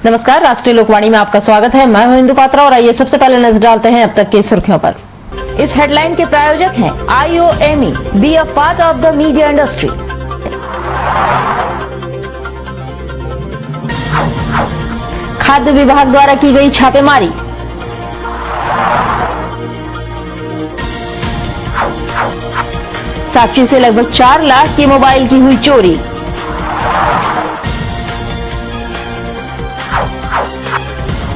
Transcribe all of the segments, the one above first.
नमस्कार, राष्ट्रीय लोकवाणी में आपका स्वागत है। मैं हूं इंदु पात्रा और आइए सबसे पहले नजर डालते हैं अब तक की सुर्खियों पर। इस हेडलाइन के प्रायोजक हैं IOME, be a part of the media industry. खाद्य विभाग द्वारा की गई छापेमारी। साक्षी से लगभग 4 लाख के मोबाइल की हुई चोरी।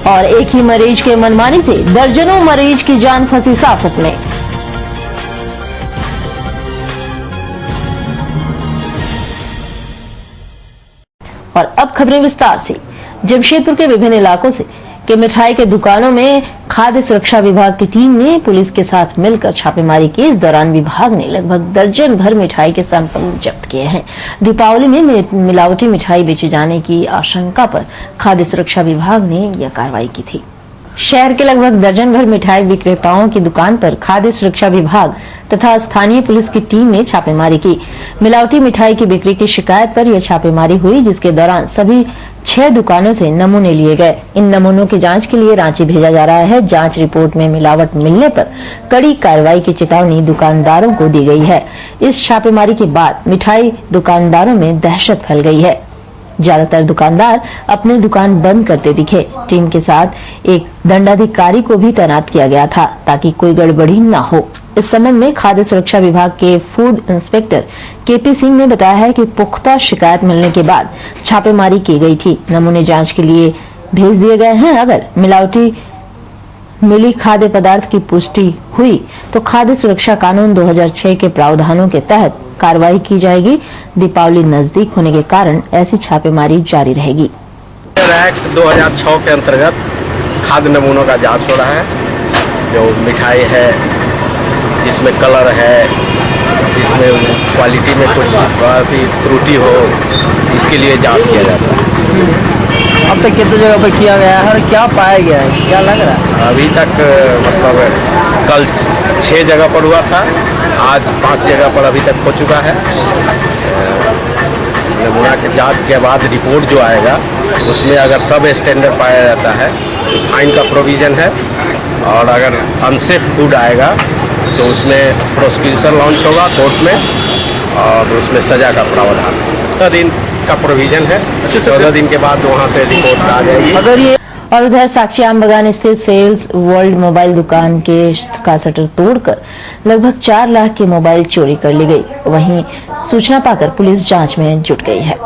और एक ही मरीज के मनमानी से दर्जनों मरीज की जान फंसी सासत में। और अब खबरें विस्तार से। जमशेदपुर के विभिन्न इलाकों से के मिठाई के दुकानों में खाद्य सुरक्षा विभाग की टीम ने पुलिस के साथ मिलकर छापेमारी की। इस दौरान विभाग ने लगभग दर्जन भर मिठाई के सैंपल जब्त किए हैं। दीपावली में मिलावटी मिठाई बेचे जाने की आशंका पर खाद्य सुरक्षा विभाग ने यह कार्रवाई की थी। शहर के लगभग दर्जन भर मिठाई विक्रेताओं की दुकान पर खाद्य सुरक्षा विभाग तथा स्थानीय पुलिस की टीम ने छापेमारी की। मिलावटी मिठाई की बिक्री की शिकायत पर यह छापेमारी हुई, जिसके दौरान सभी 6 दुकानों से नमूने लिए गए। इन नमूनों की जांच के लिए रांची भेजा जा रहा है। जांच रिपोर्ट में मिलावट मिलने पर कड़ी कार्रवाई की चेतावनी दुकानदारों को दी गई है। इस छापेमारी के बाद मिठाई दुकानदारों में दहशत फैल गई है। ज्यादातर दुकानदार अपनी दुकान बंद करते दिखे। टीम के साथ एक दंडाधिकारी को भी तैनात किया गया था ताकि कोई गड़बड़ी न हो। इस संबंध में खाद्य सुरक्षा विभाग के फूड इंस्पेक्टर KP सिंह ने बताया है कि पुख्ता शिकायत मिलने के बाद छापेमारी की गई थी। नमूने जांच के लिए भेज दिए गए हैं। अगर मिलावटी मिली खाद्य पदार्थ की पुष्टि हुई तो खाद्य सुरक्षा कानून 2006 के प्रावधानों के तहत कार्रवाई की जाएगी। दीपावली नजदीक होने के कारण ऐसी छापेमारी जारी रहेगी। एक्ट 2006 के अंतर्गत खाद्य नमूनों का जांच हो रहा है। जो मिठाई है, जिसमें कलर है, जिसमें क्वालिटी में कुछ त्रुटि हो, इसके लिए जांच किया जाता है। अब तक कितने जगह पर किया गया है और क्या पाया गया है, क्या लग रहा है? अभी तक मतलब कल 6 जगह पर हुआ था, आज 5 जगह पर अभी तक हो चुका है। नमूना के जांच के बाद रिपोर्ट जो आएगा उसमें अगर सब स्टैंडर्ड पाया जाता है तो फाइन का प्रोविज़न है, और अगर अनसेफ फूड आएगा तो उसमें प्रोसिक्यूशन लॉन्च होगा कोर्ट में और उसमें सजा का प्रावधान 14 दिन का प्रोविज़न है। 14 दिन के बाद वहाँ से रिपोर्ट आ जाएगी। अगर ये और उधर साक्षी आम बागान स्थित सेल्स वर्ल्ड मोबाइल दुकान का शटर तोड़कर लगभग 4 लाख के मोबाइल चोरी कर ली गई। वहीं सूचना पाकर पुलिस जांच में जुट गई है।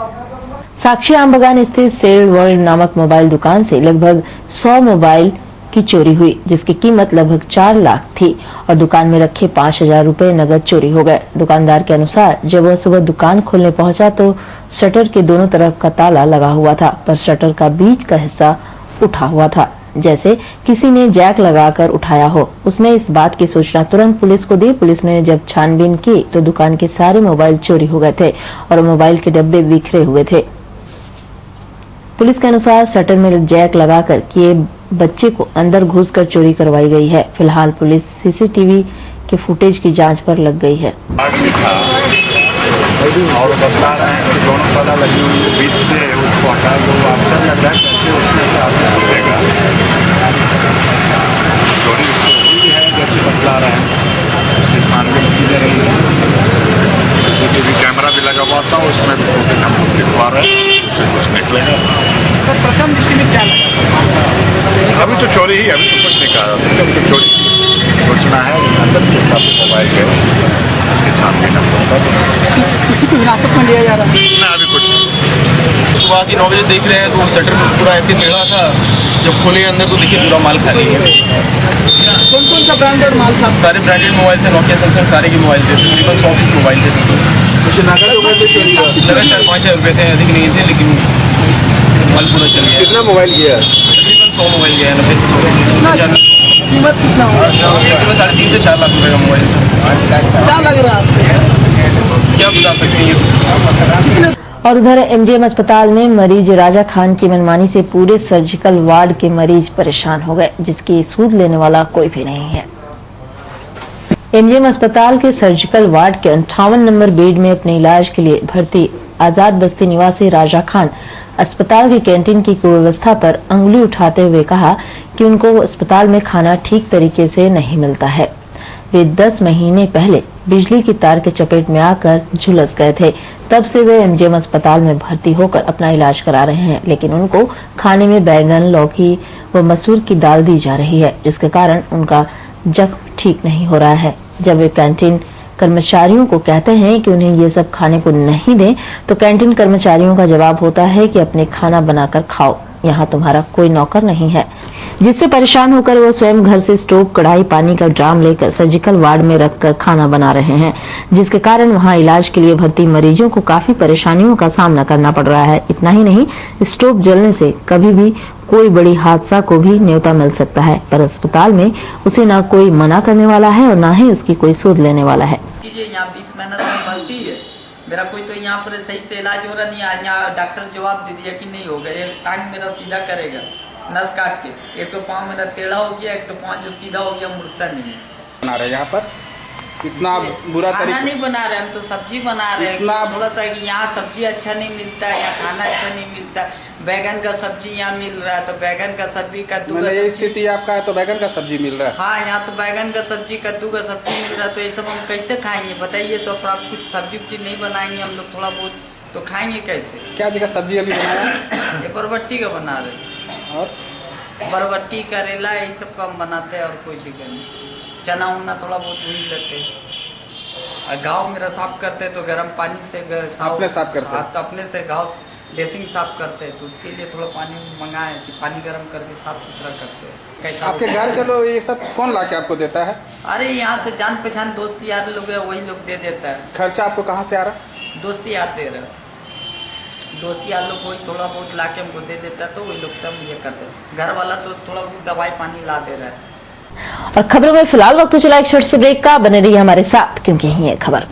साक्षी आम बागान स्थित सेल्स वर्ल्ड नामक मोबाइल दुकान से लगभग 100 मोबाइल की चोरी हुई, जिसकी कीमत लगभग 4 लाख थी और दुकान में रखे 5,000 रुपए नगद चोरी हो गए। दुकानदार के अनुसार जब वह सुबह दुकान खोलने पहुंचा तो शटर के दोनों तरफ का ताला लगा हुआ था, पर शटर का बीच का हिस्सा उठा हुआ था, जैसे किसी ने जैक लगाकर उठाया हो। उसने इस बात की सूचना तुरंत पुलिस को दी। पुलिस ने जब छानबीन की तो दुकान के सारे मोबाइल चोरी हो गए थे और मोबाइल के डब्बे बिखरे हुए थे। पुलिस के अनुसार शटर में जैक लगाकर किए बच्चे को अंदर घुसकर चोरी करवाई गई है। फिलहाल पुलिस CCTV के फुटेज की जांच पर लग गई है। और बदला रहे हैं, दोनों पता लगी हुई बीच से उसको हटा दो। अच्छा लग रहा है कैसे उसमें से आदमी घुसेगा। चोरी हुई है जैसे बदला रहे हैं, उसकी छानबीन की जा रही है। CCTV कैमरा भी लगा हुआ था, उसमें भी फुटेज हम लोग दिखवा रहे हैं, उससे कुछ निकलेगा। तो प्रथम दृष्टि में क्या लगा? अभी तो चोरी ही, अभी तो कुछ नहीं कहा जा सकता। अभी तो चोरी सूचना है, अंदर से काफी मोबाइल गए, उसकी छानबीन हम लोग किसी को हिरासत में लिया जा रहा है? ना अभी कुछ। सुबह की 9 बजे देख रहे हैं तो शटर पूरा ऐसे टेढ़ा था। जब खोले अंदर तो देखिए पूरा माल खाली है। कौन कौन सा ब्रांडेड माल था? सारे ब्रांडेड मोबाइल थे, नोकिया सैमसंग सारे के मोबाइल थे। तकरीबन 120 मोबाइल थे। कुछ नगद रुपए से चोरी हुआ? लगा 4-5 रुपये थे, अधिक नहीं थे, लेकिन माल पूरा चल गया। कितना मोबाइल गया? तकरीबन 100 मोबाइल गया है, 90 कीमत कितना होगा? 3.5 से 4 लाख रुपए का मोबाइल। क्या लग रहा है? क्या बता सकते हैं। और उधर MGM अस्पताल में मरीज राजा खान की मनमानी से पूरे सर्जिकल वार्ड के मरीज परेशान हो गए, जिसकी सूद लेने वाला कोई भी नहीं है। एमजीएम अस्पताल के सर्जिकल वार्ड के 58 नंबर बेड में अपने इलाज के लिए भर्ती आजाद बस्ती निवासी राजा खान अस्पताल की कैंटीन की कुव्यवस्था पर अंगुली उठाते हुए कहा कि उनको अस्पताल में खाना ठीक तरीके से नहीं मिलता है। वे 10 महीने पहले बिजली की तार के चपेट में आकर झुलस गए थे। तब से वे एमजीएम अस्पताल में भर्ती होकर अपना इलाज करा रहे हैं, लेकिन उनको खाने में बैंगन, लौकी व मसूर की दाल दी जा रही है, जिसके कारण उनका जख्म ठीक नहीं हो रहा है। जब वे कैंटीन कर्मचारियों को कहते हैं कि उन्हें ये सब खाने को नहीं दें, तो कैंटीन कर्मचारियों का जवाब होता है कि अपने खाना बनाकर खाओ, यहाँ तुम्हारा कोई नौकर नहीं है। जिससे परेशान होकर वो स्वयं घर से स्टोव, कढ़ाई, पानी का ड्राम लेकर सर्जिकल वार्ड में रखकर खाना बना रहे हैं, जिसके कारण वहां इलाज के लिए भर्ती मरीजों को काफी परेशानियों का सामना करना पड़ रहा है। इतना ही नहीं, स्टोव जलने से कभी भी कोई बड़ी हादसा को भी न्योता मिल सकता है, पर अस्पताल में उसे न कोई मना करने वाला है और न ही उसकी कोई सूद लेने वाला है। यहाँ 20 महीना से भर्ती है, मेरा कोई तो यहाँ पर सही से इलाज हो रहा नहीं है। यहाँ डॉक्टर जवाब दे दिया कि नहीं होगा, ये टांग मेरा सीधा करेगा नस काट के। एक तो पाँव मेरा टेढ़ा हो गया, एक तो पाँव जो सीधा हो गया मुड़ता नहीं है। बना रहे यहाँ पर इतना बुरा खाना नहीं बना रहे, हम तो सब्जी बना रहे हैं। थोड़ा सा कि यहाँ सब्जी अच्छा नहीं मिलता है, यहाँ खाना अच्छा नहीं मिलता। बैगन का सब्जी यहाँ मिल रहा है तो बैगन का सब्जी, कद्दू का ये स्थिति आपका है तो बैगन का सब्जी मिल रहा है। हाँ, यहाँ तो बैगन का सब्जी, कद्दू का सब्जी मिल रहा है, तो ये सब हम कैसे खाएंगे बताइए। तो आप कुछ सब्जी उब्जी नहीं बनाएंगे हम लोग थोड़ा बहुत, तो खाएंगे कैसे? क्या जगह सब्जी अभी बनाया? ये बरबट्टी का बना रहे, और बरबट्टी, करेला, यही सब का हम बनाते हैं और कुछ ही नहीं। चना उना थोड़ा बहुत भून लेते हैं। और गाँव मेरा साफ करते हैं तो गर्म पानी से अपने साफ करते हैं? तो अपने से गाँव ड्रेसिंग साफ करते हैं, तो उसके लिए थोड़ा पानी मंगाए कि पानी गर्म करके साफ सुथरा करते हैं। आपके घर के लोग ये सब कौन ला के आपको देता है? अरे यहाँ से जान पहचान दोस्त यार लोग है, वही लोग दे देता है। खर्चा आपको कहाँ से आ रहा? दोस्त यार दे रहे, दोस्त यार लोग वही थोड़ा बहुत ला के हमको दे देता है, तो वही लोग से हम ये करते हैं। घर वाला तो थोड़ा बहुत दवाई पानी ला दे रहा है। और खबरों में फिलहाल वक्त तो चला एक छोटे से ब्रेक का, बने रहिए हमारे साथ क्योंकि यही है खबर।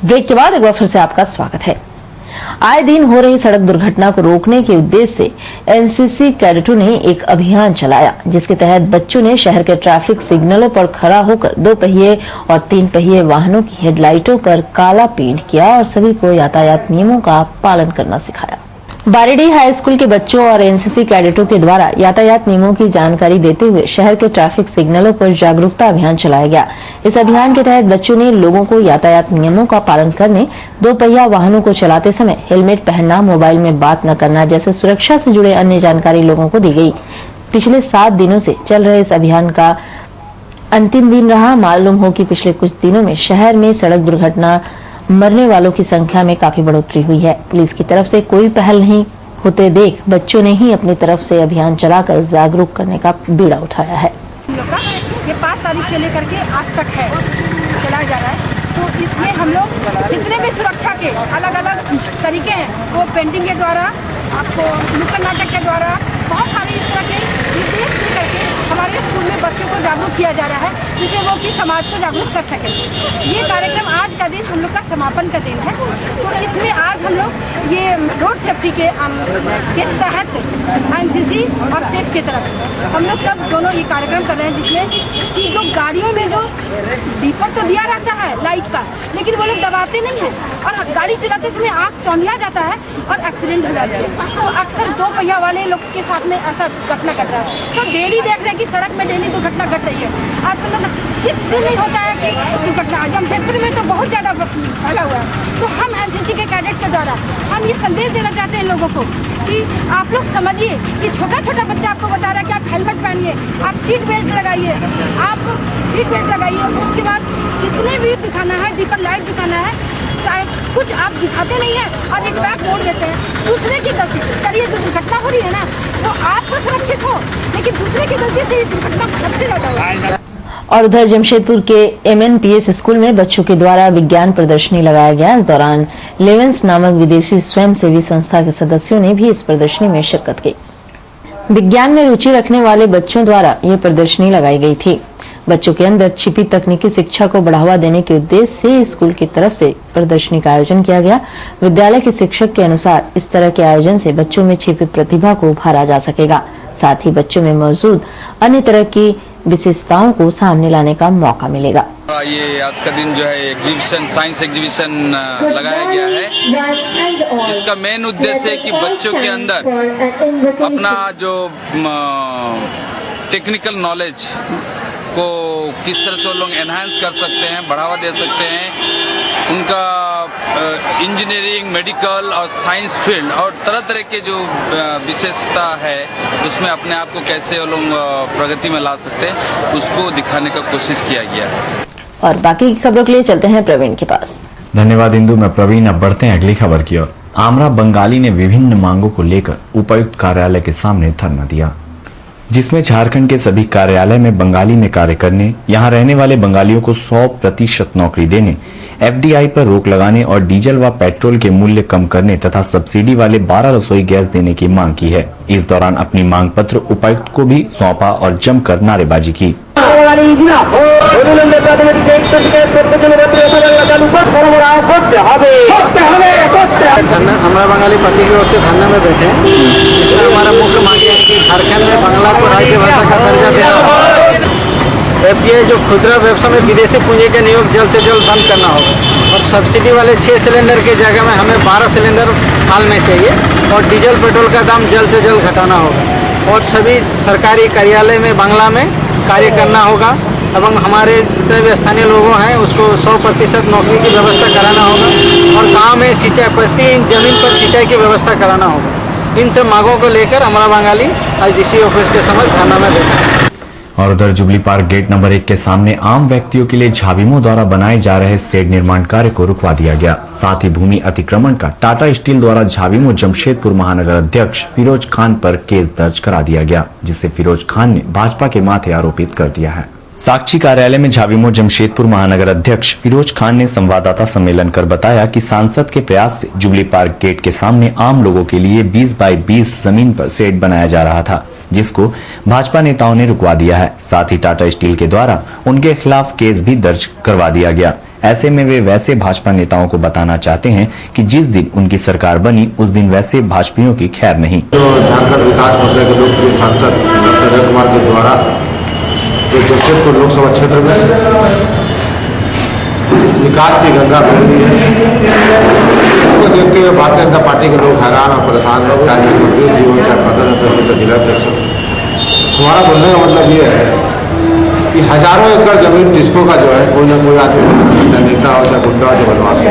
ब्रेक के बाद एक बार फिर से आपका स्वागत है। आए दिन हो रही सड़क दुर्घटना को रोकने के उद्देश्य से एनसीसी कैडेटों ने एक अभियान चलाया, जिसके तहत बच्चों ने शहर के ट्रैफिक सिग्नलों पर खड़ा होकर 2 पहिए और 3 पहिए वाहनों की हेडलाइटों पर काला पेंट किया और सभी को यातायात नियमों का पालन करना सिखाया। बारीडीह हाई स्कूल के बच्चों और एनसीसी कैडेटों के द्वारा यातायात नियमों की जानकारी देते हुए शहर के ट्रैफिक सिग्नलों पर जागरूकता अभियान चलाया गया। इस अभियान के तहत बच्चों ने लोगों को यातायात नियमों का पालन करने, 2 पहिया वाहनों को चलाते समय हेलमेट पहनना, मोबाइल में बात न करना जैसे सुरक्षा से जुड़े अन्य जानकारी लोगों को दी गई। पिछले 7 दिनों से चल रहे इस अभियान का अंतिम दिन रहा। मालूम हो कि पिछले कुछ दिनों में शहर में सड़क दुर्घटना मरने वालों की संख्या में काफी बढ़ोतरी हुई है। पुलिस की तरफ से कोई पहल नहीं होते देख बच्चों ने ही अपनी तरफ से अभियान चलाकर जागरूक करने का बीड़ा उठाया है। ये 5 तारीख से लेकर के आज तक है, चला जा रहा है। तो इसमें हम लोग जितने भी सुरक्षा के अलग अलग तरीके हैं, वो पेंटिंग के द्वारा, आपको नुक्कड़ नाटक के द्वारा, बहुत सारे इस तरह के निर्देश दे करके हमारे हमारे स्कूल में बच्चों को जागरूक किया जा रहा है, जिससे वो कि समाज को जागरूक कर सकें। ये कार्यक्रम आज का दिन हम लोग का समापन का दिन है। तो इसमें आज हम लोग ये रोड सेफ्टी के तहत एनसीसी और सेफ की तरफ से हम लोग सब दोनों ये कार्यक्रम कर रहे हैं, जिसमें कि जो गाड़ियों में जो दीपक तो दिया रहता है लाइट का, लेकिन वो लोग दबाते नहीं हैं और गाड़ी चलाते समय आँख चौंधिया जाता है और एक्सीडेंट हो जाता है। तो अक्सर 2 पहिया वाले लोग के साथ में ऐसा घटना घट रहा है। सब डेली देख रहे हैं कि सड़क में डेली दुर्घटना घट रही है। आजकल मतलब इस दिन नहीं होता है कि दुर्घटना, जमशेदपुर में तो बहुत ज़्यादा फैला हुआ है। तो हम एनसीसी के कैडेट के द्वारा हम ये संदेश देना चाहते हैं लोगों को कि आप लोग समझिए कि छोटा छोटा बच्चा आपको बता रहा है कि आप हेलमेट पहनिए, आप सीट बेल्ट लगाइए, आप सीट बेल्ट लगाइए। और उसके बाद जितने भी दिखाना है, डीपर लाइट दिखाना है, कुछ आप दिखाते नहीं हैं और एक बैग मोड़ देते हैं दूसरे की गलती से। सर, ये जो दुर्घटना हो रही है ना, वो आपको सुरक्षित हो, लेकिन दूसरे की गलती से ये दुर्घटना सबसे ज़्यादा हो रही है। और उधर जमशेदपुर के MNPS स्कूल में बच्चों के द्वारा विज्ञान प्रदर्शनी लगाया गया। इस दौरान लेवेंस नामक विदेशी स्वयंसेवी संस्था के सदस्यों ने भी इस प्रदर्शनी में शिरकत की। विज्ञान में रुचि रखने वाले बच्चों द्वारा यह प्रदर्शनी लगाई गई थी। बच्चों के अंदर छिपी तकनीकी शिक्षा को बढ़ावा देने के उद्देश्य से स्कूल की तरफ से प्रदर्शनी का आयोजन किया गया। विद्यालय के शिक्षक के अनुसार इस तरह के आयोजन से बच्चों में छिपी प्रतिभा को उभारा जा सकेगा, साथ ही बच्चों में मौजूद अन्य तरह की विशेषताओं को सामने लाने का मौका मिलेगा। ये आज का दिन जो है एग्जीबिशन, साइंस एग्जीबिशन लगाया गया है। इसका मेन उद्देश्य है कि बच्चों के अंदर अपना जो टेक्निकल नॉलेज को किस तरह से वो लोग एनहांस कर सकते हैं, बढ़ावा दे सकते हैं। उनका इंजीनियरिंग, मेडिकल और साइंस फील्ड और तरह तरह के जो विशेषता है उसमें अपने आप को कैसे वो लोग प्रगति में ला सकते हैं, उसको दिखाने का कोशिश किया गया है। और बाकी की खबरों के लिए चलते हैं प्रवीण के पास। धन्यवाद इंदु। मैं प्रवीण। अब बढ़ते हैं अगली खबर की ओर। आमरा बंगाली ने विभिन्न मांगों को लेकर उपायुक्त कार्यालय के सामने धरना दिया, जिसमें झारखंड के सभी कार्यालय में बंगाली में कार्य करने, यहां रहने वाले बंगालियों को 100% नौकरी देने, FDI पर रोक लगाने और डीजल व पेट्रोल के मूल्य कम करने तथा सब्सिडी वाले 12 रसोई गैस देने की मांग की है। इस दौरान अपनी मांग पत्र उपायुक्त को भी सौंपा और जमकर नारेबाजी की। हमारा बंगाली पार्टी की ओर से धरना में बैठे हैं, जिसमें हमारा मुख्य मांग है कि झारखंड में बांग्ला को राज्य भाषा का दर्जा देना, FDI जो खुदरा व्यवसाय में विदेशी पूंजी का नियोग जल्द से जल्द बंद करना होगा और सब्सिडी वाले 6 सिलेंडर की जगह में हमें 12 सिलेंडर साल में चाहिए और डीजल पेट्रोल का दाम जल्द से जल्द घटाना होगा और सभी सरकारी कार्यालय में बांग्ला में कार्य करना होगा एवं हमारे जितने भी स्थानीय लोगों हैं उसको 100% नौकरी की व्यवस्था कराना होगा और गांव में सिंचाई, प्रति जमीन पर सिंचाई की व्यवस्था कराना होगा। इन सब मांगों को लेकर हमारा बंगाली आज DC ऑफिस के समक्ष धरना में बैठा है। और उधर जुबली पार्क गेट नंबर 1 के सामने आम व्यक्तियों के लिए झाविमो द्वारा बनाए जा रहे शेड निर्माण कार्य को रुकवा दिया गया। साथ ही भूमि अतिक्रमण का टाटा स्टील द्वारा झाविमो जमशेदपुर महानगर अध्यक्ष फिरोज खान पर केस दर्ज करा दिया गया, जिसे फिरोज खान ने भाजपा के माथे आरोपित कर दिया है। साक्षी कार्यालय में झाविमो जमशेदपुर महानगर अध्यक्ष फिरोज खान ने संवाददाता सम्मेलन कर बताया कि सांसद के प्रयास से जुबली पार्क गेट के सामने आम लोगों के लिए 20 बाई 20 जमीन पर शेड बनाया जा रहा था, जिसको भाजपा नेताओं ने रुकवा दिया है। साथ ही टाटा स्टील के द्वारा उनके खिलाफ केस भी दर्ज करवा दिया गया। ऐसे में वे वैसे भाजपा नेताओं को बताना चाहते हैं कि जिस दिन उनकी सरकार बनी उस दिन वैसे भाजपाइयों की खैर नहीं। तो झारखंड विकास मोर्चा के लोकप्रिय सांसद डॉक्टर रवि कुमार के द्वारा जो जमशेदपुर लोकसभा क्षेत्र में विकास की गंगा बह रही है, उसको देखते हुए भारतीय जनता पार्टी के लोग हैरान और परेशान है, चाहे मंत्री जी हो, चाहे प्रदेश जिला अध्यक्ष हो। हमारा बोलने का मतलब ये है कि हजारों एकड़ जमीन डिस्को का जो है कोई ना कोई आदमी, चाहे नेता हो, चाहे गुंडा हो, चाहे बदमाश हो,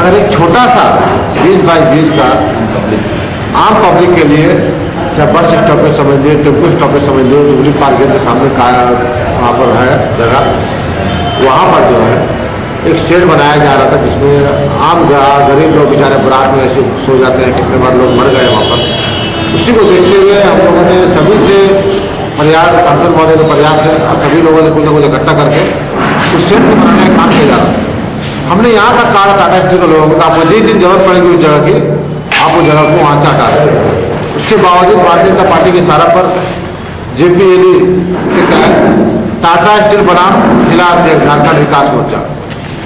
अगर एक छोटा सा 20 बाई 20 का आम पब्लिक के लिए, चाहे बस स्टॉपेज समझ लीजिए, टेम्पो स्टॉपेज समझ लीजिए, जुबली पार्क के सामने का वहाँ पर है जगह, वहाँ पर जो है एक शेड बनाया जा रहा था, जिसमें आम गरीब लोग बेचारे बरात में ऐसे सो जाते हैं, कितने बार लोग मर गए वहाँ पर। उसी को देखते हुए हम लोगों ने सभी से प्रयास, सांसद महोदय का प्रयास है और सभी लोगों ने कुछ न कुछ इकट्ठा करके उस शेड को बनाने का काम किया जा रहा है। हमने यहाँ तक कहा टाटा स्टील के लोगों को, आप मजीद दिन जरूरत पड़ेगी उस जगह की, आप उस जगह को वहाँ से हटा दें। उसके बावजूद भारतीय जनता पार्टी के इशारा पर जेपीएलई के तहत टाटा स्टील बनाम जिला अध्यक्ष झारखंड विकास मोर्चा,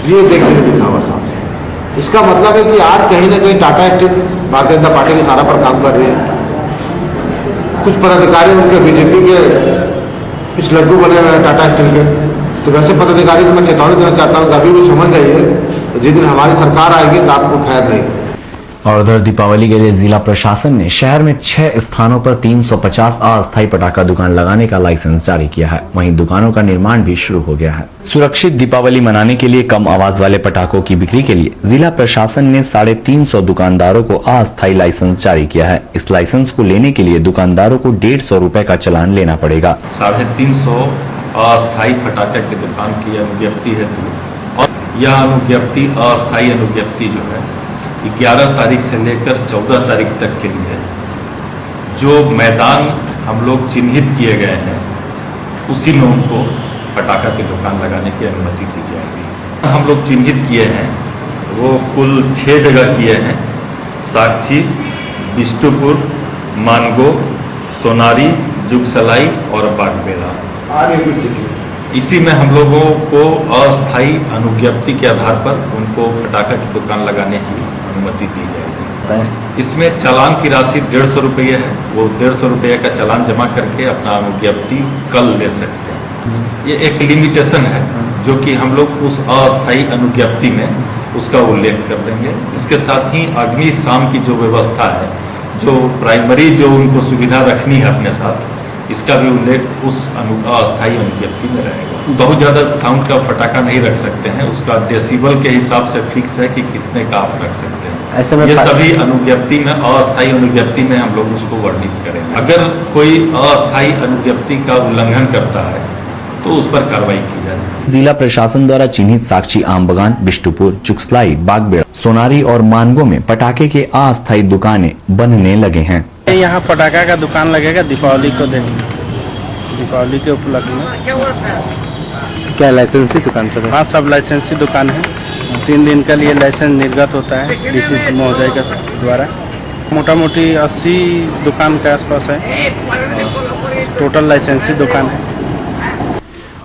ये देखने में लिखा हुआ साहब। इसका मतलब है कि आज कहीं ना कहीं टाटा स्टील भारतीय जनता पार्टी के इशारा पर काम कर रही है। कुछ पदाधिकारी उनके बीजेपी के पिछलग्गू बने हुए हैं टाटा स्टील के, तो वैसे पदाधिकारी को मैं चेतावनी देना चाहता हूँ कि अभी भी समझ जाइए, जिस दिन हमारी सरकार आएगी तो आपको खैर नहीं। और उधर दीपावली के लिए जिला प्रशासन ने शहर में 6 स्थानों पर 350 अस्थायी पटाखा दुकान लगाने का लाइसेंस जारी किया है। वहीं दुकानों का निर्माण भी शुरू हो गया है। सुरक्षित दीपावली मनाने के लिए कम आवाज वाले पटाखों की बिक्री के लिए जिला प्रशासन ने 350 दुकानदारों को अस्थायी लाइसेंस जारी किया है। इस लाइसेंस को लेने के लिए दुकानदारों को 150 रूपए का चालान लेना पड़ेगा। 350 अस्थायी पटाखे की दुकान की अनुज्ञप्ति हेतु, और यह अनुज्ञप्ति अस्थायी अनुज्ञप्ति जो है 11 तारीख से लेकर 14 तारीख तक के लिए जो मैदान हम लोग चिन्हित किए गए हैं उसी में उनको पटाखा की दुकान लगाने की अनुमति दी जाएगी। हम लोग चिन्हित किए हैं वो कुल 6 जगह किए हैं: साक्षी, बिष्टुपुर, मानगो, सोनारी, जुगसलाई और बागबेड़ा। इसी में हम लोगों को अस्थायी अनुज्ञप्ति के आधार पर उनको पटाखा की दुकान लगाने की अनुमति दी जाएगी। इसमें चालान की राशि 150 रुपये है। वो 150 रुपये का चालान जमा करके अपना अनुज्ञप्ति कल ले सकते हैं। ये एक लिमिटेशन है जो कि हम लोग उस अस्थायी अनुज्ञप्ति में उसका उल्लेख कर देंगे। इसके साथ ही अग्निशाम की जो व्यवस्था है, जो प्राइमरी जो उनको सुविधा रखनी है अपने साथ, इसका भी उल्लेख उस अस्थायी अनुज्ञप्ति में रहेगा। बहुत ज़्यादा साउंड का पटाखा नहीं रख सकते हैं, उसका डेसिबल के हिसाब से फिक्स है कि कितने का आप रख सकते हैं। ये सभी अनुज्ञप्ति में, अस्थायी अनुज्ञप्ति में हम लोग उसको वर्णित करेंगे। अगर कोई अस्थायी अनुज्ञप्ति का उल्लंघन करता है तो उस पर कार्रवाई की जाएगी। जिला प्रशासन द्वारा चिन्हित साक्षी, आम बगान, बिष्टुपुर, चुकसलाई, बागबेड़ा, सोनारी और मानगो में पटाखे के अस्थायी दुकानें बनने लगे हैं। यहाँ पटाखा का दुकान लगेगा दीपावली को देंगे, दीपावली के उपलक्ष्य में। क्या लाइसेंसी दुकान सर? हाँ, सब लाइसेंसी दुकान है। 3 दिन के लिए लाइसेंस निर्गत होता है डीसी महोदय के द्वारा। मोटा मोटी 80 दुकान के आसपास है, टोटल लाइसेंसी दुकान है।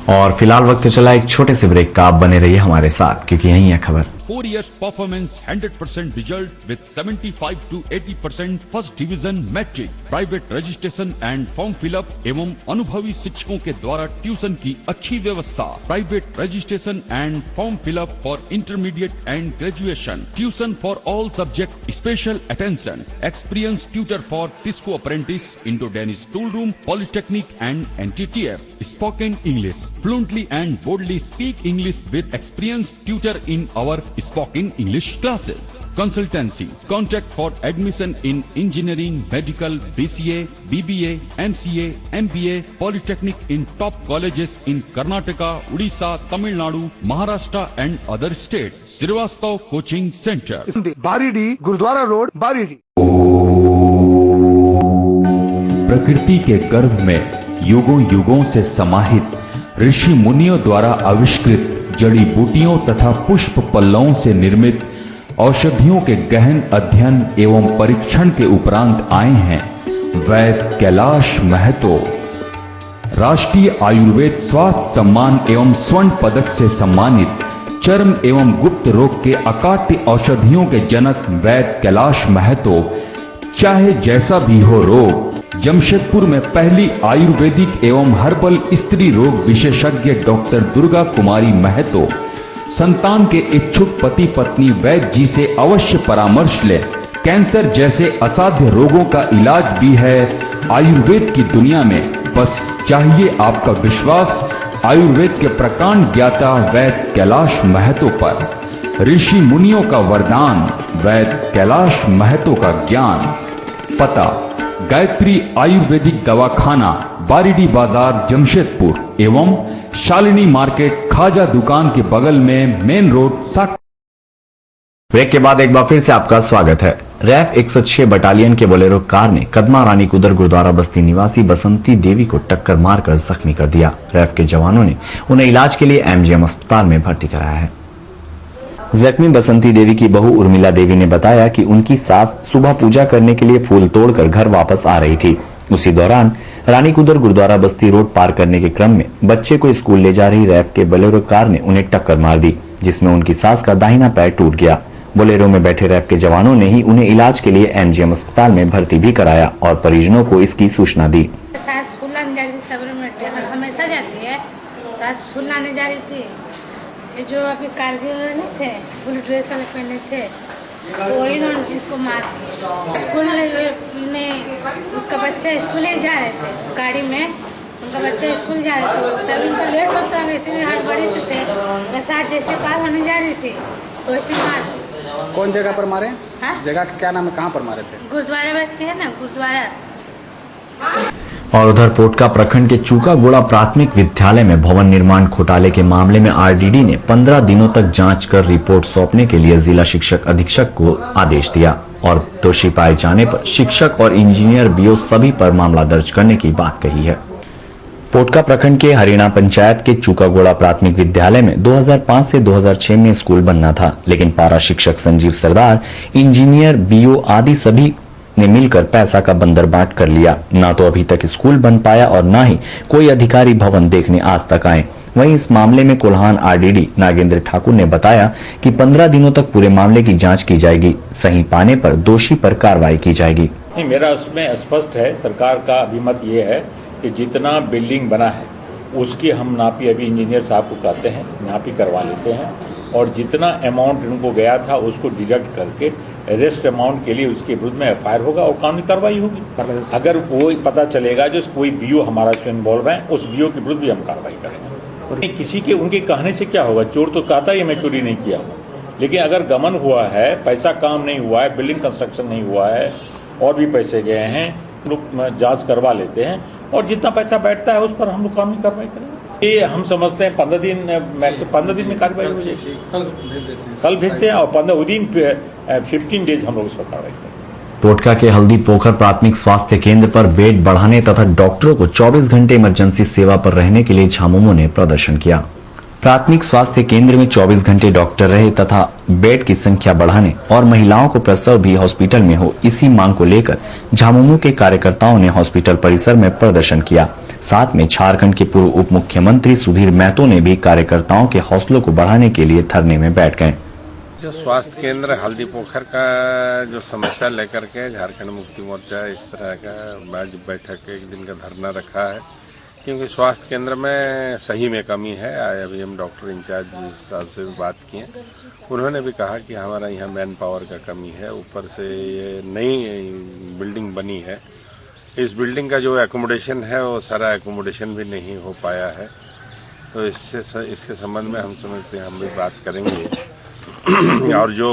और फिलहाल वक्त चला एक छोटे से ब्रेक का। आप बने रहिए हमारे साथ क्योंकि यही है खबर। 4 years performance, 100% result with 75 to 80% first division matric, private registration and form fill up एवं अनुभवी शिक्षकों के द्वारा ट्यूशन की अच्छी व्यवस्था। Private registration and form fill up for intermediate and graduation, tuition for all subject, special attention, experience tutor for TISCO apprentice, Indo Danish tool room, polytechnic and NTTF, spoken English, fluently and boldly speak English with experienced tutor in our spoken English classes. Consultancy. Contact for admission in engineering, medical, BCA, BBA, MCA, MBA, Polytechnic in top colleges in Karnataka, Odisha, Tamil Nadu, Maharashtra and other states. Srivastava Coaching Center. Baridih, Gurudwara road, Baridih. प्रकृति के गर्भ में युगों युगों से समाहित ऋषि मुनियों द्वारा आविष्कृत जड़ी बूटियों तथा पुष्प पल्लवों से निर्मित औषधियों के गहन अध्ययन एवं परीक्षण के उपरांत आए हैं वैद्य कैलाश महतो। राष्ट्रीय आयुर्वेद स्वास्थ्य सम्मान एवं स्वर्ण पदक से सम्मानित चर्म एवं गुप्त रोग के अकाट्य औषधियों के जनक वैद्य कैलाश महतो, चाहे जैसा भी हो रोग, जमशेदपुर में पहली आयुर्वेदिक एवं हर्बल स्त्री रोग विशेषज्ञ डॉक्टर दुर्गा कुमारी महतो संतान के इच्छुक पति पत्नी वैद्य जी से अवश्य परामर्श लें। कैंसर जैसे असाध्य रोगों का इलाज भी है आयुर्वेद की दुनिया में, बस चाहिए आपका विश्वास आयुर्वेद के प्रकांड ज्ञाता वैद्य कैलाश महतो पर। ऋषि मुनियों का वरदान, वैद्य कैलाश महतो का ज्ञान। पता गायत्री आयुर्वेदिक दवाखाना, बारीडी बाजार, जमशेदपुर एवं शालिनी मार्केट खाजा दुकान के बगल में, मेन रोड साक। ब्रेक के बाद एक बार फिर से आपका स्वागत है। रैफ 106 बटालियन के बोलेरो कार ने कदमा रानी कुदर गुरुद्वारा बस्ती निवासी बसंती देवी को टक्कर मारकर जख्मी कर दिया। रैफ के जवानों ने उन्हें इलाज के लिए MGM अस्पताल में भर्ती कराया है। जख्मी बसंती देवी की बहू उर्मिला देवी ने बताया कि उनकी सास सुबह पूजा करने के लिए फूल तोड़कर घर वापस आ रही थी। उसी दौरान रानीकुदर गुरुद्वारा बस्ती रोड पार करने के क्रम में बच्चे को स्कूल ले जा रही रैफ के बोलेरो कार ने उन्हें टक्कर मार दी, जिसमें उनकी सास का दाहिना पैर टूट गया। बोलेरो में बैठे रैफ के जवानों ने ही उन्हें इलाज के लिए एमजीएम अस्पताल में भर्ती भी कराया और परिजनों को इसकी सूचना दी। सास फूल लाने जा रही थी, सबरमती हमेशा जाती है, सास फूल लाने जा रही थी। जो अभी कारगिल नहीं थे, फुल ड्रेस वाले पहने थे, वही इसको मार दिया। स्कूल में उसका बच्चा स्कूल ही जा रहे थे, गाड़ी में उनका बच्चा स्कूल जा रहे थे, चल उनका लेट होता है, इसीलिए हड़बड़ी से थे, बरसात जैसे पार होने जा रही थी तो ऐसे मार दी। कौन जगह पर मारे? हाँ? जगह का क्या नाम है, कहाँ पर मारे थे? गुरुद्वारा बस्ती है ना, गुरुद्वारा। और उधर पोटका प्रखंड के चूकागुड़ा प्राथमिक विद्यालय में भवन निर्माण घोटाले के मामले में आरडीडी ने 15 दिनों तक जांच कर रिपोर्ट सौंपने के लिए जिला शिक्षक अधीक्षक को आदेश दिया और दोषी पाए जाने पर शिक्षक और इंजीनियर बीओ सभी पर मामला दर्ज करने की बात कही है। पोटका प्रखंड के हरियाणा पंचायत के चूकागुड़ा प्राथमिक विद्यालय में 2005 से 2006 में स्कूल बनना था, लेकिन पारा शिक्षक संजीव सरदार, इंजीनियर बीओ आदि सभी ने मिलकर पैसा का बंदर बांट कर लिया। ना तो अभी तक स्कूल बन पाया और ना ही कोई अधिकारी भवन देखने आज तक आए। वहीं इस मामले में कोल्हान आरडीडी नागेंद्र ठाकुर ने बताया कि 15 दिनों तक पूरे मामले की जांच की जाएगी, सही पाने पर दोषी पर कार्रवाई की जाएगी। मेरा उसमें स्पष्ट है, सरकार का अभिमत ये है कि जितना बिल्डिंग बना है उसकी हम नापी अभी इंजीनियर साहब को कहते हैं, नापी करवा लेते हैं और जितना अमाउंट उनको गया था उसको डिडक्ट करके रेस्ट अमाउंट के लिए उसके विरुद्ध में एफआईआर होगा और कानूनी कार्रवाई होगी। अगर वो पता चलेगा जो कोई बीओ हमारा इसमें इन्वॉल्व है, उस बीओ के विरुद्ध भी हम कार्रवाई करेंगे। किसी के उनके कहने से क्या होगा, चोर तो कहता है मैं चोरी नहीं किया हूँ, लेकिन अगर गमन हुआ है, पैसा काम नहीं हुआ है, बिल्डिंग कंस्ट्रक्शन नहीं हुआ है और भी पैसे गए हैं, लोग जांच करवा लेते हैं और जितना पैसा बैठता है उस पर हम लोग कानूनी कार्रवाई करेंगे। ये हम समझते हैं 15 दिन में कार्रवाई हो जाएगी। कल भेजते हैं और 15 डेज हम लोग उस पर कार्रवाई करेंगे। पोटका के हल्दी पोखर प्राथमिक स्वास्थ्य केंद्र पर बेड बढ़ाने तथा डॉक्टरों को 24 घंटे इमरजेंसी सेवा पर रहने के लिए झामुमो ने प्रदर्शन किया। प्राथमिक स्वास्थ्य केंद्र में 24 घंटे डॉक्टर रहे तथा बेड की संख्या बढ़ाने और महिलाओं को प्रसव भी हॉस्पिटल में हो, इसी मांग को लेकर झामुमो के कार्यकर्ताओं ने हॉस्पिटल परिसर में प्रदर्शन किया। साथ में झारखंड के पूर्व उप मुख्यमंत्री सुधीर महतो ने भी कार्यकर्ताओं के हौसलों को बढ़ाने के लिए धरने में बैठ गए। जो स्वास्थ्य केंद्र हल्दी पोखर का जो समस्या लेकर के झारखंड मुक्ति मोर्चा इस तरह का बैठक एक दिन का धरना रखा है, क्योंकि स्वास्थ्य केंद्र में सही में कमी है। अभी हम डॉक्टर इंचार्ज साहब से भी बात किए, उन्होंने भी कहा कि हमारा यहाँ मैन पावर का कमी है। ऊपर से ये नई बिल्डिंग बनी है, इस बिल्डिंग का जो एकोमोडेशन है वो सारा एकोमोडेशन भी नहीं हो पाया है। तो इसके संबंध में हम समझते हैं हम भी बात करेंगे। और जो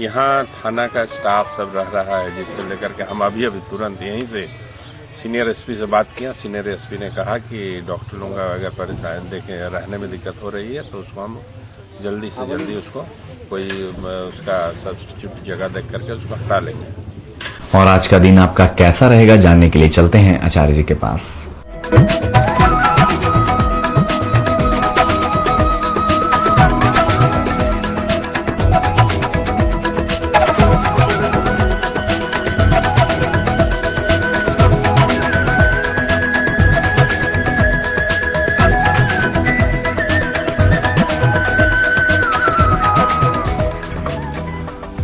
यहाँ थाना का स्टाफ सब रह रहा है, जिसको लेकर के हम अभी तुरंत यहीं से सीनियर एसपी से बात किया। सीनियर एसपी ने कहा कि डॉक्टरों का अगर परेशान देखें रहने में दिक्कत हो रही है तो उसको हम जल्दी से जल्दी उसको कोई उसका सब्स्टिट्यूट जगह देख करके उसको हटा लेंगे। और आज का दिन आपका कैसा रहेगा जानने के लिए चलते हैं आचार्य जी के पास।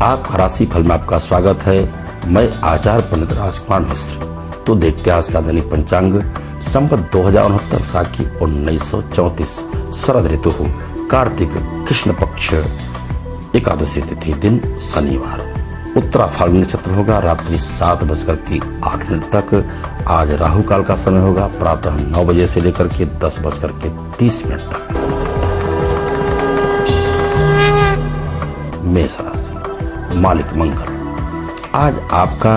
आपका राशिफल में आपका स्वागत है। मैं आचार्य पंडित राजकुमार मिश्र। तो देखते हैं आज का दैनिक पंचांग। संवत 2069 साखी 1934 शरद ऋतु कार्तिक कृष्ण पक्ष एकादशी तिथि दिन शनिवार। उत्तरा फाल्गुनी नक्षत्र होगा रात्रि 7:08 तक। आज राहु काल का समय होगा प्रातः 9 बजे से लेकर के 10:30 तक। मेष राशि मालिक मंगल। आज आपका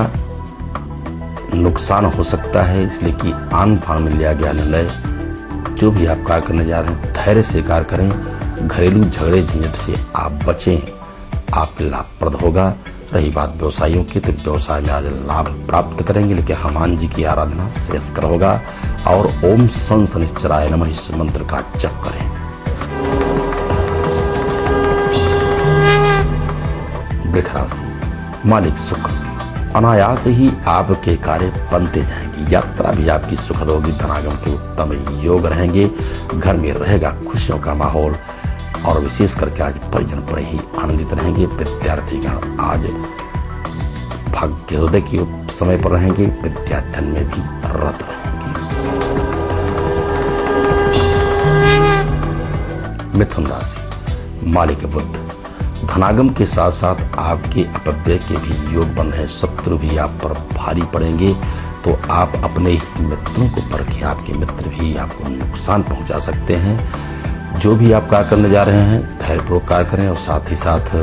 नुकसान हो सकता है, इसलिए कि आन फान में लिया गया निर्णय जो भी आप कार्य करने जा रहे हैं धैर्य से कार्य करें। घरेलू झगड़े झंझट से आप बचें, आपके लाभप्रद होगा। रही बात व्यवसायियों की, तो व्यवसाय में आज लाभ प्राप्त करेंगे, लेकिन हनुमान जी की आराधना श्रेयस्कर होगा। और ओम सन शनिश्चराय नमः इस मंत्र का जप करें। वृष राशि मालिक सुख। अनायास ही आपके कार्य बनते जाएंगे। यात्रा भी आपकी सुखद होगी। धनागम के उत्तम योग रहेंगे। घर में रहेगा खुशियों का माहौल और विशेष करके आज परिजन बड़े ही आनंदित रहेंगे। विद्यार्थीगण आज भाग्योदय के समय पर रहेंगे। विद्याध्ययन में भी रत रहेंगे। मिथुन राशि, मालिक बुध। धनागम के साथ साथ आपके अपव्यय के भी योग बन रहे। शत्रु भी आप पर भारी पड़ेंगे, तो आप अपने ही मित्रों को परखें। आपके मित्र भी आपको नुकसान पहुंचा सकते हैं। जो भी आप कार्य करने जा रहे हैं धैर्यपूर्वक कार्य करें और साथ ही साथ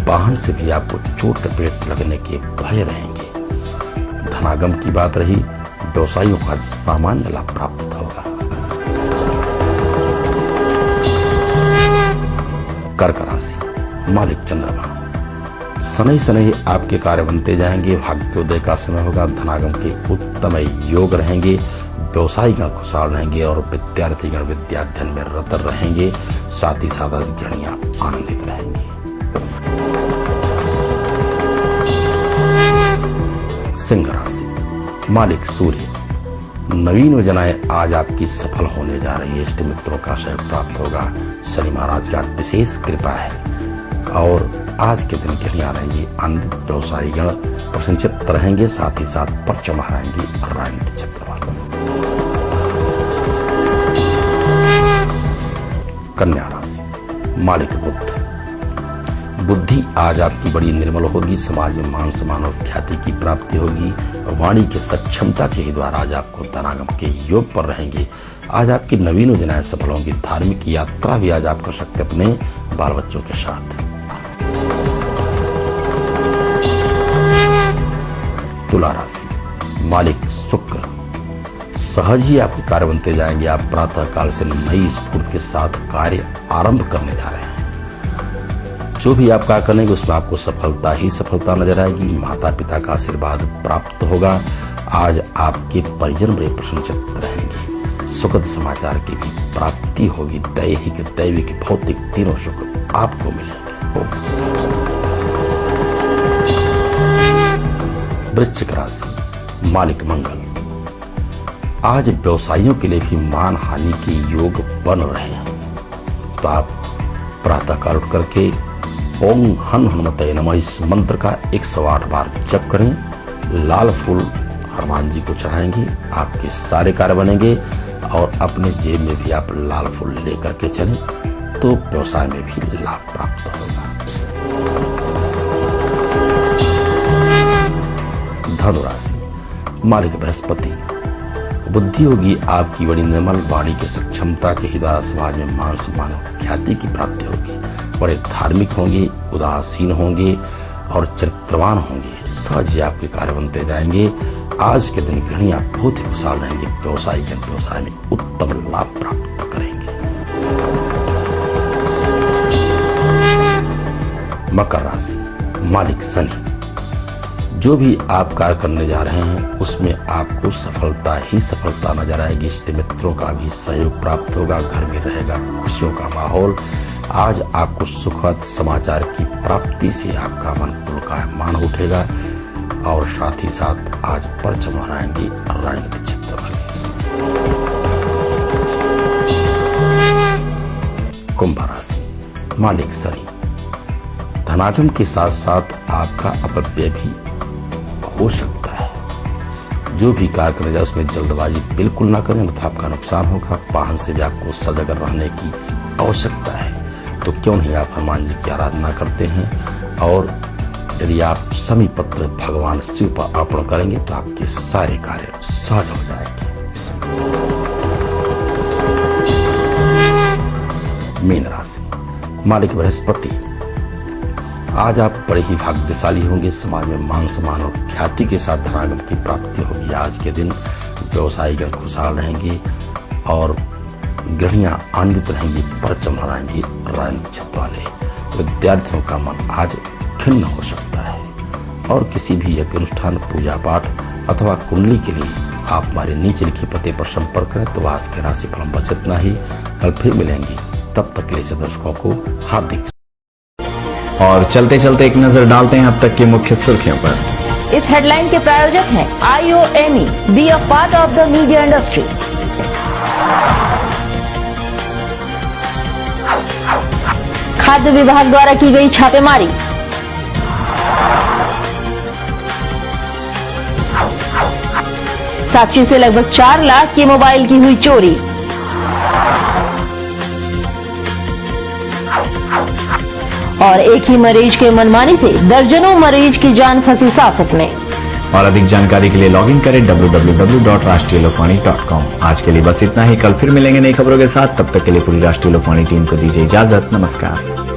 वाहन से भी आपको चोट चपेट लगने के भय रहेंगे। धनागम की बात रही, व्यवसायियों का सामान्य लाभ प्राप्त होगा। कर्क राशि, मालिक चंद्रमा। शनि शनि आपके कार्य बनते जाएंगे। भाग्योदय का समय होगा। धनागम के उत्तम योग रहेंगे। व्यवसायीगण खुशहाल रहेंगे और विद्यार्थीगण विद्याध्ययन में रत रहेंगे। साथ ही साथ आज घड़ियां आनंदित रहेंगी। सिंह राशि, मालिक सूर्य। नवीन योजनाएं आज आपकी सफल होने जा रही है। इष्ट मित्रों का सहयोग प्राप्त होगा। शनि महाराज का विशेष कृपा है और आज के दिन घड़ियां रहेंगी। आनंदित व्यवसायीगण प्रसन्नचित्त रहेंगे। साथ ही साथ परचम हराएंगे राजनीति क्षेत्र वाले। कन्या राशि, मालिक बुध। बुद्धि आज आपकी बड़ी निर्मल होगी। समाज में मान सम्मान और ख्याति की प्राप्ति होगी। वाणी के सक्षमता के ही द्वारा आज आपको धनागम के योग पर रहेंगे। आज आपकी नवीन योजनाएं सफल होंगी। धार्मिक यात्रा भी आज आप कर सकते अपने बाल बच्चों के साथ। तुला राशि, मालिक शुक्र। सहज ही आपके कार्य बनते जाएंगे। आप प्रातः काल से नई स्फूर्ति के साथ कार्य आरंभ करने जा रहे हैं। जो भी आप कार्य करेंगे उसमें आपको सफलता ही सफलता नजर आएगी। माता पिता का आशीर्वाद प्राप्त होगा। आज आपके परिजन बड़े प्रसन्नचित्त रहेंगे। सुखद समाचार की भी प्राप्ति होगी। दैहिक दैविक भौतिक तीनों सुख आपको मिलेंगे। वृश्चिक राशि, मालिक मंगल। आज व्यवसायियों के लिए भी मान हानि के योग बन रहे हैं, तो आप प्रातः काल उठ करके ओम हन हनुमते नमः इस मंत्र का 108 बार जप करें। लाल फूल हनुमान जी को चढ़ाएंगे। आपके सारे कार्य बनेंगे और अपने जेब में भी आप लाल फूल लेकर के चलें तो व्यवसाय में भी लाभ प्राप्त होगा। धनु राशि, मालिक बृहस्पति। बुद्धि होगी आपकी बड़ी निर्मल। वाणी के सक्षमता के ही द्वारा समाज में मान सम्मान और ख्याति की प्राप्ति होगी। बड़े धार्मिक होंगे, उदासीन होंगे और चरित्रवान होंगे। सहज ही आपके कार्य बनते जाएंगे। आज के दिन गृहिणियां बहुत ही खुशहाल रहेंगे। व्यवसायी व्यवसाय में उत्तम लाभ प्राप्त करेंगे। मकर राशि, मालिक शनि। जो भी आप कार्य करने जा रहे हैं उसमें आपको सफलता ही सफलता नजर आएगी। इष्ट मित्रों का भी सहयोग प्राप्त होगा। घर में रहेगा खुशियों का माहौल। आज आपको सुखद समाचार की प्राप्ति से आपका मन पुलकायमान उठेगा और साथ ही साथ आज परचम लहराएंगे राजनीतिक क्षेत्र वाले। कुंभ राशि, मालिक शनि। धनागम के साथ साथ आपका अपव्यय भी हो सकता है। जो भी कार्य करने जाए उसमें जल्दबाजी बिल्कुल ना करें, अन्यथा आपका नुकसान होगा। वाहन से भी आपको सजग रहने की आवश्यकता है, तो क्यों नहीं आप हनुमान जी की आराधना करते हैं। और यदि आप शमी पत्र भगवान शिव पर अर्पण करेंगे तो आपके सारे कार्य सहज हो जाएंगे। मीन राशि, मालिक बृहस्पति। आज आप बड़े ही भाग्यशाली होंगे। समाज में मान सम्मान और ख्याति के साथ धनागम की प्राप्ति होगी। आज के दिन व्यवसायीगण खुशहाल रहेंगे और गृहिणियां आनंदित रहेंगी। परचम लहराएंगी राजनीतिक क्षेत्र वाले। विद्यार्थियों का मन आज खिन्न हो सकता है और किसी भी यज्ञ अनुष्ठान, पूजा पाठ अथवा कुंडली के लिए आप हमारे नीचे लिखे पते पर संपर्क करें। तो आज के राशि फल बस इतना ही। कल फिर मिलेंगे, तब तक के लिए दर्शकों को हार्दिक। और चलते चलते एक नजर डालते हैं अब तक की मुख्य सुर्खियों पर। इस हेडलाइन के प्रायोजक हैं IOME, be a part of the media industry. खाद्य विभाग द्वारा की गई छापेमारी। साक्षी से लगभग 4 लाख के मोबाइल की हुई चोरी। और एक ही मरीज के मनमानी से दर्जनों मरीज की जान फंसी सांसत में। और अधिक जानकारी के लिए लॉगिन करें www.rashtriyalokvani.com। आज के लिए बस इतना ही। कल फिर मिलेंगे नई खबरों के साथ। तब तक के लिए पूरी राष्ट्रीय लोकवाणी टीम को दीजिए इजाजत। नमस्कार।